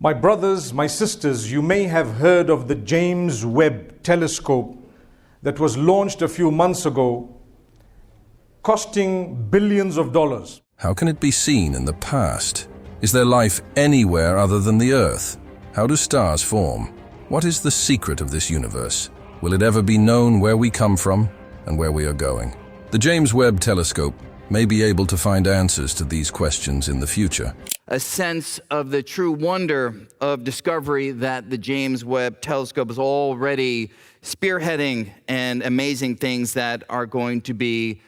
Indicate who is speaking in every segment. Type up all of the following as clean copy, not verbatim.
Speaker 1: My brothers, my sisters, you may have heard of the James Webb telescope that was launched a few months ago, costing billions of dollars.
Speaker 2: How can it be seen in the past? Is there life anywhere other than the Earth? How do stars form? What is the secret of this universe? Will it ever be known where we come from and where we are going? The James Webb telescope may be able to find answers to these questions in the future.
Speaker 3: A sense of the true wonder of discovery that the James Webb telescope is already spearheading, and amazing things that are going to be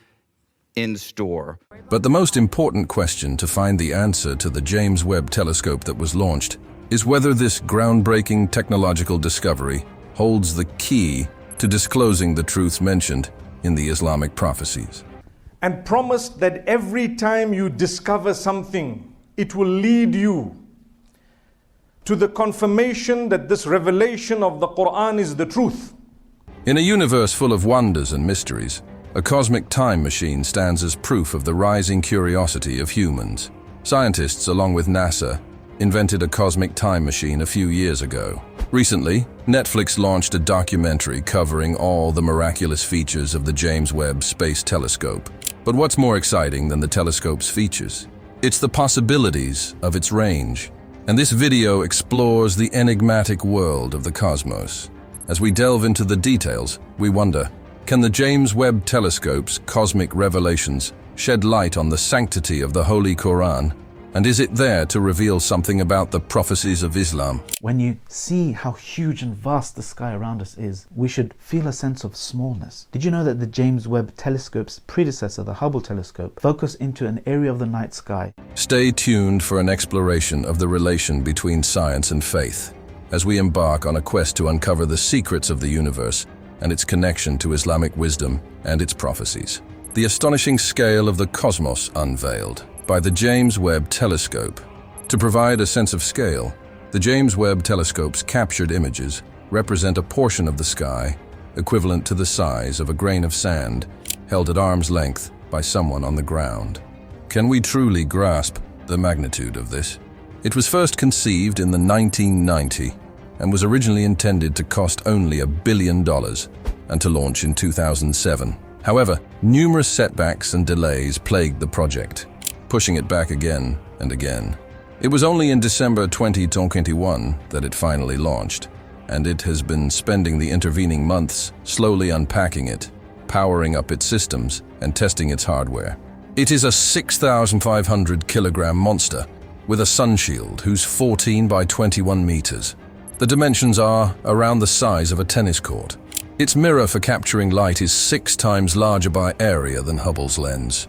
Speaker 3: in store.
Speaker 2: But the most important question to find the answer to the James Webb telescope that was launched is whether this groundbreaking technological discovery holds the key to disclosing the truths mentioned in the Islamic prophecies.
Speaker 1: And promised that every time you discover something, it will lead you to the confirmation that this revelation of the Quran is the truth.
Speaker 2: In a universe full of wonders and mysteries, a cosmic time machine stands as proof of the rising curiosity of humans. Scientists, along with NASA, invented a cosmic time machine a few years ago. Recently, Netflix launched a documentary covering all the miraculous features of the James Webb Space Telescope. But what's more exciting than the telescope's features? It's the possibilities of its range. And this video explores the enigmatic world of the cosmos. As we delve into the details, we wonder, can the James Webb Telescope's cosmic revelations shed light on the sanctity of the Holy Quran? And is it there to reveal something about the prophecies of Islam?
Speaker 4: When you see how huge and vast the sky around us is, we should feel a sense of smallness. Did you know that the James Webb Telescope's predecessor, the Hubble telescope, focused into an area of the night sky?
Speaker 2: Stay tuned for an exploration of the relation between science and faith, as we embark on a quest to uncover the secrets of the universe and its connection to Islamic wisdom and its prophecies. The astonishing scale of the cosmos unveiled by the James Webb Telescope. To provide a sense of scale, the James Webb Telescope's captured images represent a portion of the sky equivalent to the size of a grain of sand held at arm's length by someone on the ground. Can we truly grasp the magnitude of this? It was first conceived in the 1990 and was originally intended to cost only $1 billion and to launch in 2007. However, numerous setbacks and delays plagued the project, pushing it back again and again. It was only in December 2021 that it finally launched, and it has been spending the intervening months slowly unpacking it, powering up its systems, and testing its hardware. It is a 6,500 kilogram monster with a sun shield whose 14 by 21 meters. The dimensions are around the size of a tennis court. Its mirror for capturing light is 6 times larger by area than Hubble's lens,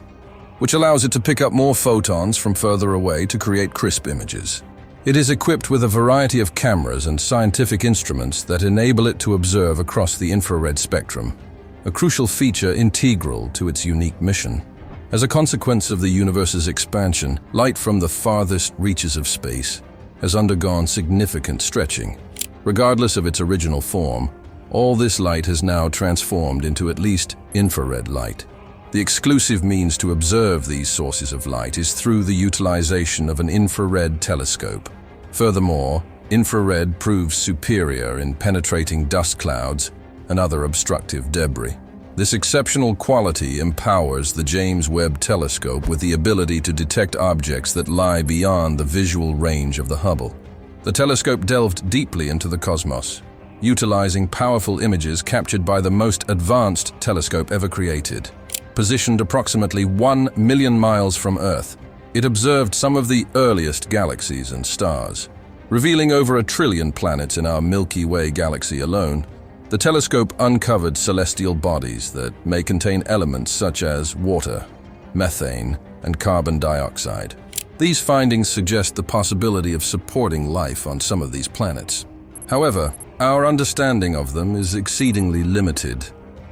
Speaker 2: which allows it to pick up more photons from further away to create crisp images. It is equipped with a variety of cameras and scientific instruments that enable it to observe across the infrared spectrum, a crucial feature integral to its unique mission. As a consequence of the universe's expansion, light from the farthest reaches of space has undergone significant stretching. Regardless of its original form, all this light has now transformed into at least infrared light. The exclusive means to observe these sources of light is through the utilization of an infrared telescope. Furthermore, infrared proves superior in penetrating dust clouds and other obstructive debris. This exceptional quality empowers the James Webb Telescope with the ability to detect objects that lie beyond the visual range of the Hubble. The telescope delved deeply into the cosmos, utilizing powerful images captured by the most advanced telescope ever created. Positioned approximately 1 million miles from Earth, it observed some of the earliest galaxies and stars. Revealing over 1 trillion planets in our Milky Way galaxy alone, the telescope uncovered celestial bodies that may contain elements such as water, methane, and carbon dioxide. These findings suggest the possibility of supporting life on some of these planets. However, our understanding of them is exceedingly limited,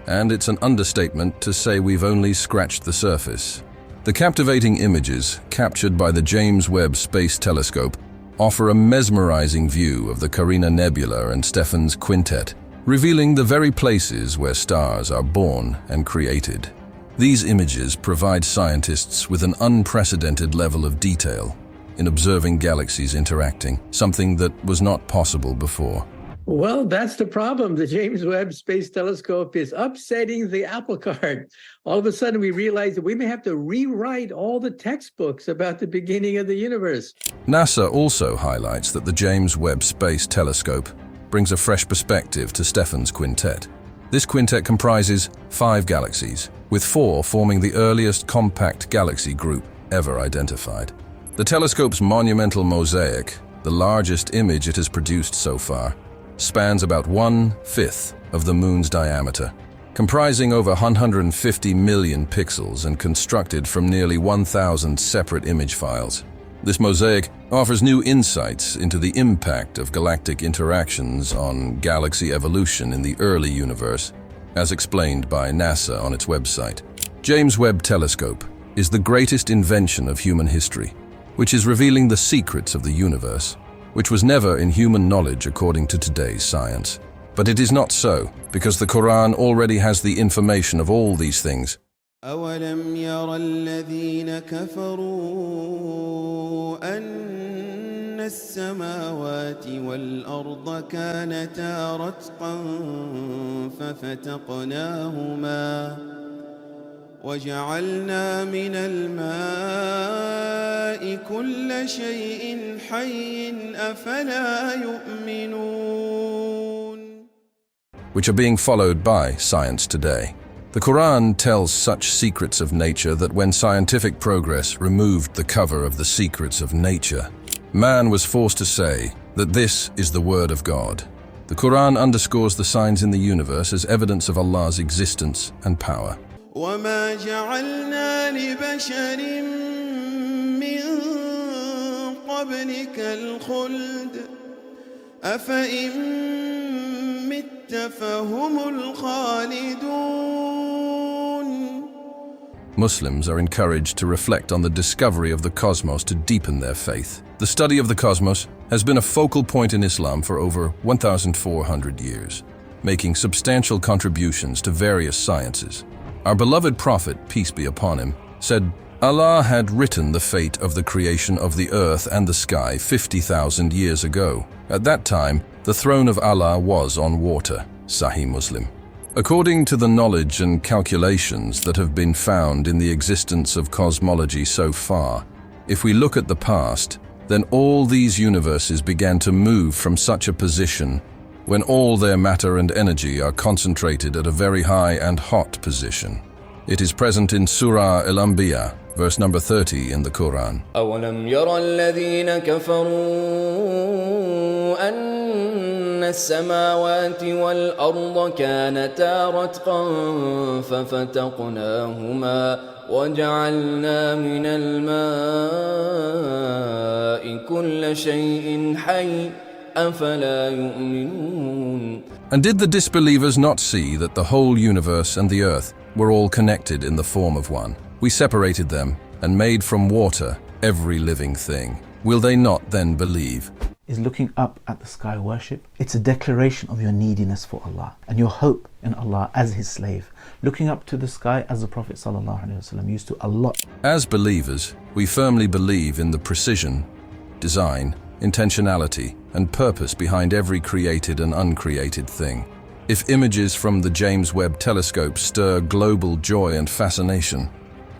Speaker 2: and it's an understatement to say we've only scratched the surface. The captivating images captured by the James Webb Space Telescope offer a mesmerizing view of the Carina Nebula and Stephan's Quintet, revealing the very places where stars are born and created. These images provide scientists with an unprecedented level of detail, in observing galaxies interacting, something that was not possible before.
Speaker 5: Well, that's the problem. The James Webb Space Telescope is upsetting the apple cart. All of a sudden, we realize that we may have to rewrite all the textbooks about the beginning of the universe.
Speaker 2: NASA also highlights that the James Webb Space Telescope brings a fresh perspective to Stephan's quintet. This quintet comprises 5 galaxies, with 4 forming the earliest compact galaxy group ever identified. The telescope's monumental mosaic, the largest image it has produced so far, spans about 1/5 of the Moon's diameter, comprising over 150 million pixels and constructed from nearly 1,000 separate image files. This mosaic offers new insights into the impact of galactic interactions on galaxy evolution in the early universe, as explained by NASA on its website. James Webb Telescope is the greatest invention of human history, which is revealing the secrets of the universe, which was never in human knowledge according to today's science. But it is not so, because the Quran already has the information of all these things.
Speaker 6: أَوَلَمْ يَرَ الَّذِينَ كَفَرُوا أَنَّ السَّمَاوَاتِ وَالْأَرْضَ كَانَتَا رَتْقًا فَفَتَقْنَاهُمَا وَجَعَلْنَا مِنَ الْمَاءِ كُلَّ شَيْءٍ حَيٍّ أَفَلَا يُؤْمِنُونَ,
Speaker 2: which are being followed by science today. The Quran tells such secrets of nature that when scientific progress removed the cover of the secrets of nature, man was forced to say that this is the word of God. The Quran underscores the signs in the universe as evidence of Allah's existence and power.
Speaker 6: وَمَا جَعَلْنَا لِبَشَرٍ مِّن قَبْلِكَ الْخُلْدَ أَفَإِن مِّتَّ فَهُمُ الْخَالِدُونَ.
Speaker 2: Muslims are encouraged to reflect on the discovery of the cosmos to deepen their faith. The study of the cosmos has been a focal point in Islam for over 1,400 years, making substantial contributions to various sciences. Our beloved Prophet, peace be upon him, said, Allah had written the fate of the creation of the earth and the sky 50,000 years ago. At that time, the throne of Allah was on water. Sahih Muslim. According to the knowledge and calculations that have been found in the existence of cosmology so far, if we look at the past, then all these universes began to move from such a position when all their matter and energy are concentrated at a very high and hot position. It is present in Surah Al-Anbiya, verse number 30 in the Quran.
Speaker 7: أَوَلَمْ يَرَ الَّذِينَ كَفَرُوا أَنَّ السَّمَاوَاتِ وَالْأَرْضَ كَانَتَا رَتْقًا فَفَتَقْنَاهُمَا وَجَعَلْنَا مِنَ الْمَاءِ كُلَّ شَيْءٍ حَيٍّ أَفَلَا يُؤْمِنُونَ.
Speaker 2: And did the disbelievers not see that the whole universe and the earth were all connected in the form of one? We separated them and made from water every living thing. Will they not then believe?
Speaker 4: Is looking up at the sky worship? It's a declaration of your neediness for Allah and your hope in Allah as His slave. Looking up to the sky as the Prophet ﷺ used to a lot.
Speaker 2: As believers, we firmly believe in the precision, design, intentionality, and purpose behind every created and uncreated thing. If images from the James Webb Telescope stir global joy and fascination,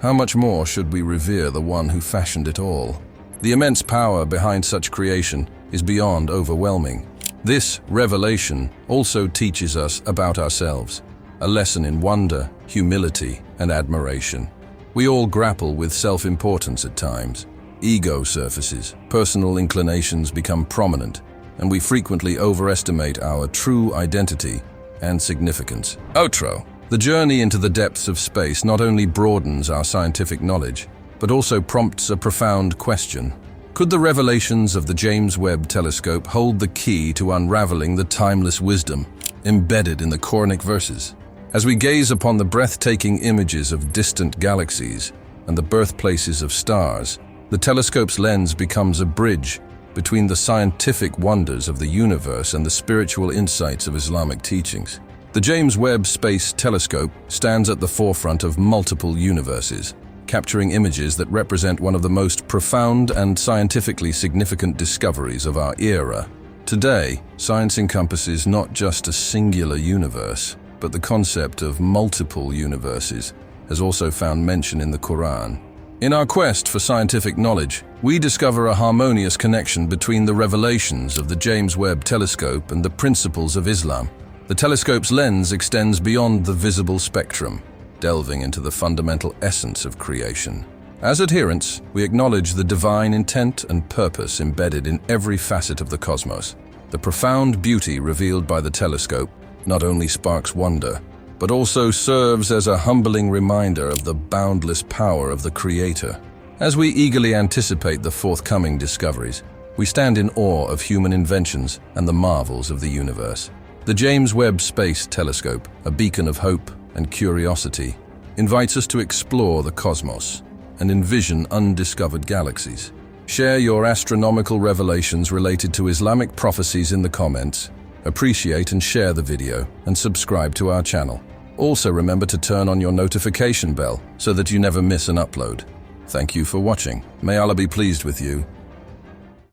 Speaker 2: how much more should we revere the one who fashioned it all? The immense power behind such creation is beyond overwhelming. This revelation also teaches us about ourselves, a lesson in wonder, humility, and admiration. We all grapple with self-importance at times. Ego surfaces, personal inclinations become prominent, and we frequently overestimate our true identity and significance. Outro. The journey into the depths of space not only broadens our scientific knowledge, but also prompts a profound question. Could the revelations of the James Webb Telescope hold the key to unraveling the timeless wisdom embedded in the Quranic verses? As we gaze upon the breathtaking images of distant galaxies and the birthplaces of stars, the telescope's lens becomes a bridge between the scientific wonders of the universe and the spiritual insights of Islamic teachings. The James Webb Space Telescope stands at the forefront of multiple universes, capturing images that represent one of the most profound and scientifically significant discoveries of our era. Today, science encompasses not just a singular universe, but the concept of multiple universes has also found mention in the Quran. In our quest for scientific knowledge, we discover a harmonious connection between the revelations of the James Webb Telescope and the principles of Islam. The telescope's lens extends beyond the visible spectrum, delving into the fundamental essence of creation. As adherents, we acknowledge the divine intent and purpose embedded in every facet of the cosmos. The profound beauty revealed by the telescope not only sparks wonder, but also serves as a humbling reminder of the boundless power of the Creator. As we eagerly anticipate the forthcoming discoveries, we stand in awe of human inventions and the marvels of the universe. The James Webb Space Telescope, a beacon of hope and curiosity, invites us to explore the cosmos and envision undiscovered galaxies. Share your astronomical revelations related to Islamic prophecies in the comments. Appreciate and share the video, and subscribe to our channel. Also remember to turn on your notification bell so that you never miss an upload. Thank you for watching. May Allah be pleased with you.